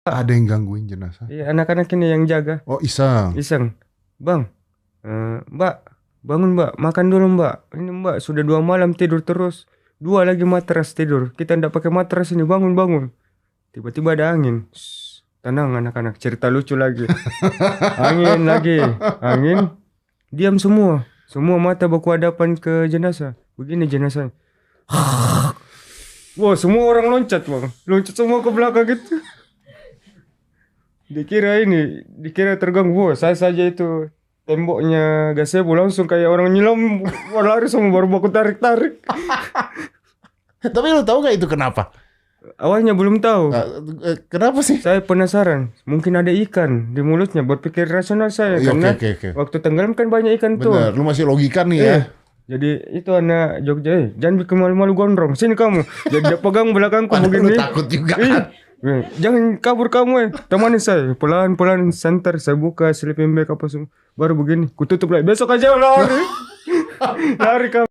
Ada yang gangguin jenazah. Iya, anak-anak ini yang jaga. Oh, iseng. Iseng. Bang, Mbak, bangun Mbak, makan dulu Mbak. Ini Mbak sudah 2 malam tidur terus. 2 lagi matras tidur. Kita ndak pakai matras ini, bangun. Tiba-tiba ada angin. Shh, tenang anak-anak, cerita lucu lagi. Angin lagi, angin. Diam semua. Semua mata baku hadapan ke jenazah. Begini jenazah. Wah, semua orang loncat bang. Loncat semua ke belakang gitu. Dikira terganggu. Wah, saya saja itu temboknya gazebo langsung kayak orang nyelam. Wah, lari semua baru baku tarik-tarik. Tapi lu tahu gak itu kenapa? Awalnya belum tahu. Kenapa sih? Saya penasaran. Mungkin ada ikan di mulutnya. Berpikir rasional saya. Iya, Karena oke. waktu tenggelam kan banyak ikan tuh. Bener, lu masih logika nih ya. Jadi itu anak Jogja, jangan bikin malu-malu gondrong. Sini kamu. Jadi dia pegang belakangku Padahal lu begini. takut juga. Jangan kabur kamu temani saya. Pelan-pelan center saya buka sleeping bag apa semua. Baru begini, ku tutup lagi. Besok aja lari. Lari kamu.